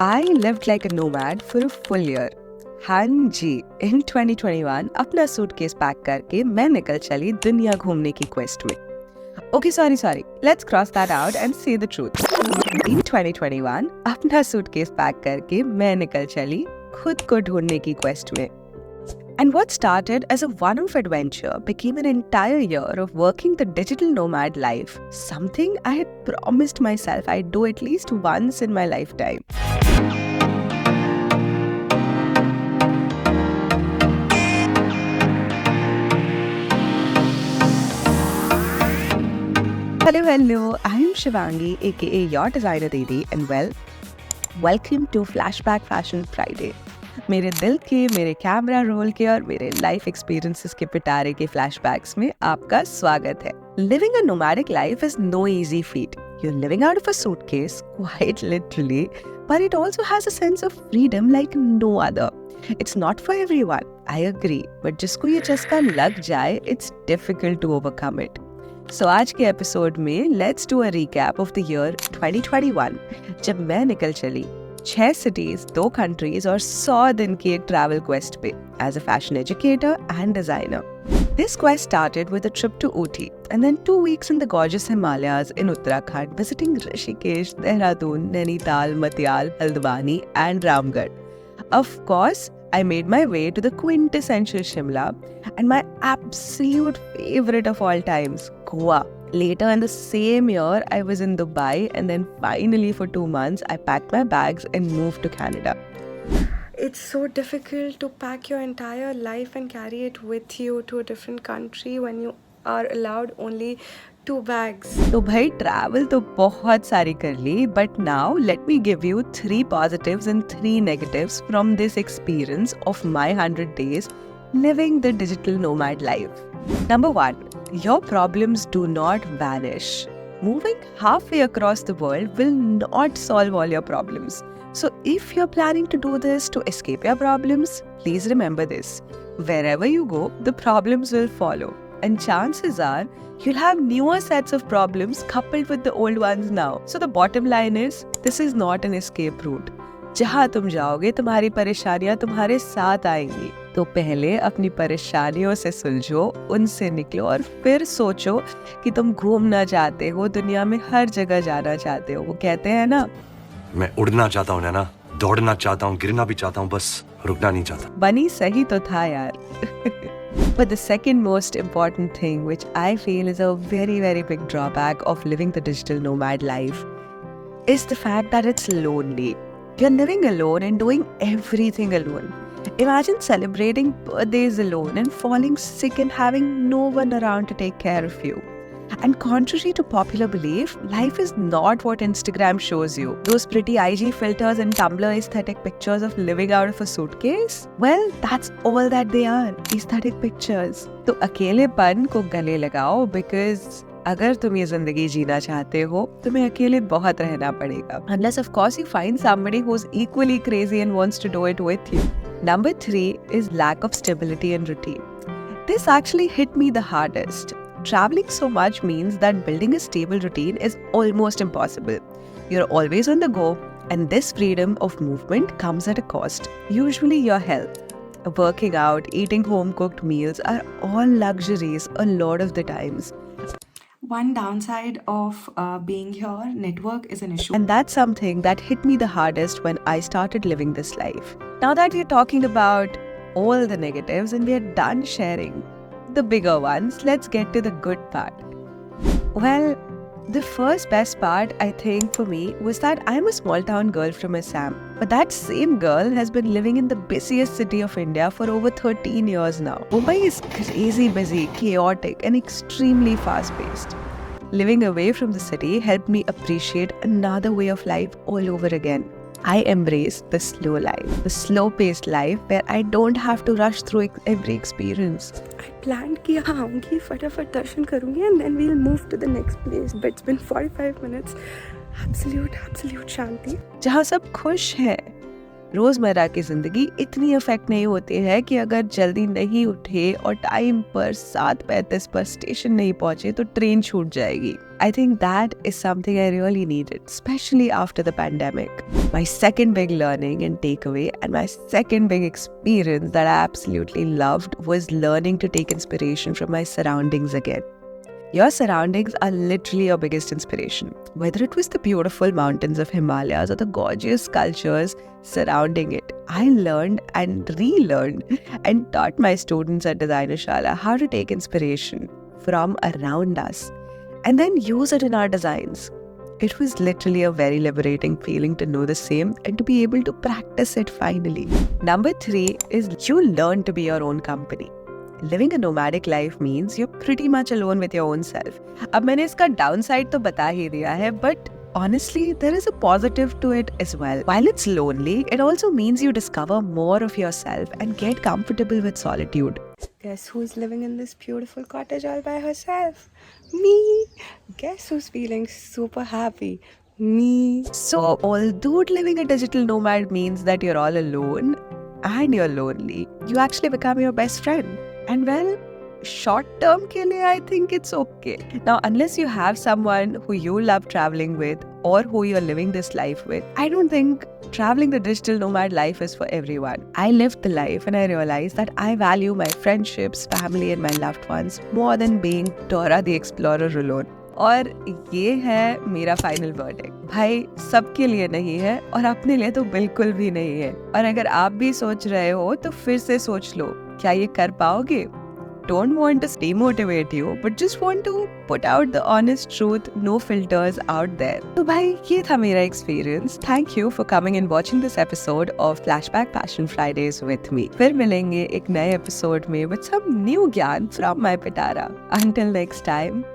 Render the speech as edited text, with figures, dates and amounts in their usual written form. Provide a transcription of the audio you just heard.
I lived like a nomad for a full year. हाँ जी, in 2021 अपना suitcase pack करके मैं निकल चली दुनिया घूमने की क्वेस्ट में. Okay, sorry. Let's cross that out and say the truth. In 2021 अपना सूटकेस पैक करके मैं निकल चली खुद को ढूंढने की क्वेस्ट में. And what started as a one-off adventure became an entire year of working the digital nomad life, something I had promised myself I'd do at least once in my lifetime. Hello, I am Shivangi, aka your designer Didi, and welcome to Flashback Fashion Friday. मेरे दिल के, मेरे camera roll के और मेरे life experiences के पिटारे के flashbacks में आपका स्वागत है. Living a nomadic life is no easy feat. You're living out of a suitcase, quite literally, but it also has a sense of freedom like no other. It's not for everyone, I agree, but जिसको ये चस्का लग जाए, it's difficult to overcome it. So आज के episode में let's do a recap of the year 2021 जब मैं निकल चली 6 cities, 2 countries और 100 दिन की एक travel quest पे as a fashion educator and designer. This quest started with a trip to Ooty and then 2 weeks in the gorgeous Himalayas in Uttarakhand visiting Rishikesh, Dehradun, Nainital, Matyal, Haldwani and Ramgarh. Of course, I made my way to the quintessential Shimla and my absolute favorite of all times, Goa. Later in the same year, I was in Dubai and then finally for 2 months, I packed my bags and moved to Canada. It's so difficult to pack your entire life and carry it with you to a different country when you are allowed only 2 bags. तो भाई travel तो बहुत सारी कर ली, but now let me give you 3 positives and 3 negatives from this experience of my 100 days living the digital nomad life. Number 1, your problems do not vanish. Moving halfway across the world will not solve all your problems. So if you're planning to do this to escape your problems, please remember this. Wherever you go, the problems will follow. And chances are, you'll have newer sets of problems coupled with the old ones now. So the bottom line is, this is not an escape route. जहाँ तुम जाओगे तुम्हारी परेशानियाँ तुम्हारे साथ आएंगी. तो पहले अपनी परेशानियों से सुलझो, उनसे निकलो और फिर सोचो कि तुम घूमना चाहते हो, दुनिया में हर जगह जाना चाहते हो. वो कहते हैं ना, मैं उड़ना चाहता हूँ ना, दौड़ना चाहता हूँ, गिरना भी चाहता हूँ, बस रुकना नहीं चाहता. बनी सही तो था यार. But the second most important thing, which I feel is a very, very big drawback of living the digital nomad life, is the fact that it's lonely. You're living alone and doing everything alone. Imagine celebrating birthdays alone and falling sick and having no one around to take care of you. And contrary to popular belief, life is not what Instagram shows you. Those pretty IG filters and Tumblr aesthetic pictures of living out of a suitcase? Well, that's all that they are, aesthetic pictures. तो अकेलेपन को गले लगाओ because अगर तुम ये जिंदगी जीना चाहते हो, तुम्हें अकेले बहुत रहना पड़ेगा. Unless of course you find somebody who's equally crazy and wants to do it with you. Number 3 is lack of stability and routine. This actually hit me the hardest. Traveling so much means that building a stable routine is almost impossible. You're always on the go, and this freedom of movement comes at a cost. Usually your health. Working out, eating home-cooked meals are all luxuries a lot of the times. One downside of being here, network is an issue. And that's something that hit me the hardest when I started living this life. Now that we're talking about all the negatives and we're done sharing the bigger ones, let's get to the good part. Well, the first best part, I think, for me was that I'm a small town girl from Assam. But that same girl has been living in the busiest city of India for over 13 years now. Mumbai is crazy busy, chaotic, and extremely fast-paced. Living away from the city helped me appreciate another way of life all over again. I embrace the slow life, the slow-paced life where I don't have to rush through every experience. I planned कि हाँ आऊँगी फटाफट दर्शन करूँगी and then we'll move to the next place. But it's been 45 minutes. Absolute शांति. जहाँ सब खुश हैं, रोजमर्रा की जिंदगी इतनी अफेक्ट नहीं होती है कि अगर जल्दी नहीं उठे और टाइम पर 7:35 पर स्टेशन नहीं पहुंचे तो ट्रेन छूट जाएगी. I think that is something I really needed, especially after the pandemic. My second big learning and takeaway, and my second big experience that I absolutely loved, was learning to take inspiration from my surroundings again. Your surroundings are literally your biggest inspiration. Whether it was the beautiful mountains of Himalayas or the gorgeous sculptures surrounding it, I learned and relearned and taught my students at Designershala how to take inspiration from around us and then use it in our designs. It was literally a very liberating feeling to know the same and to be able to practice it finally. Number 3 is you learn to be your own company. Living a nomadic life means you're pretty much alone with your own self. अब मैंने इसका downside तो बता ही दिया है, but honestly, there is a positive to it as well. While it's lonely, it also means you discover more of yourself and get comfortable with solitude. Guess who's living in this beautiful cottage all by herself? Me. Guess who's feeling super happy? Me. So, although living a digital nomad means that you're all alone and you're lonely, you actually become your best friend. And well, short term ke liye, I think it's okay. Now, unless you have someone who you love traveling with or who you're living this life with, I don't think traveling the digital nomad life is for everyone. I lived the life and I realized that I value my friendships, family and my loved ones more than being Dora the Explorer alone. और ये है मेरा final verdict. भाई सबके लिए नहीं है और अपने लिए तो बिल्कुल भी नहीं है. और अगर आप भी सोच रहे हो तो फिर से सोच लो, क्या ये कर पाओगे? Don't want to demotivate you, but just want to put out the honest truth, no filters out there. तो भाई ये था मेरा experience. Thank you for coming and watching this episode of Flashback Fashion Fridays with me. फिर मिलेंगे एक नए episode में with some new ज्ञान from my Pitara. Until next time.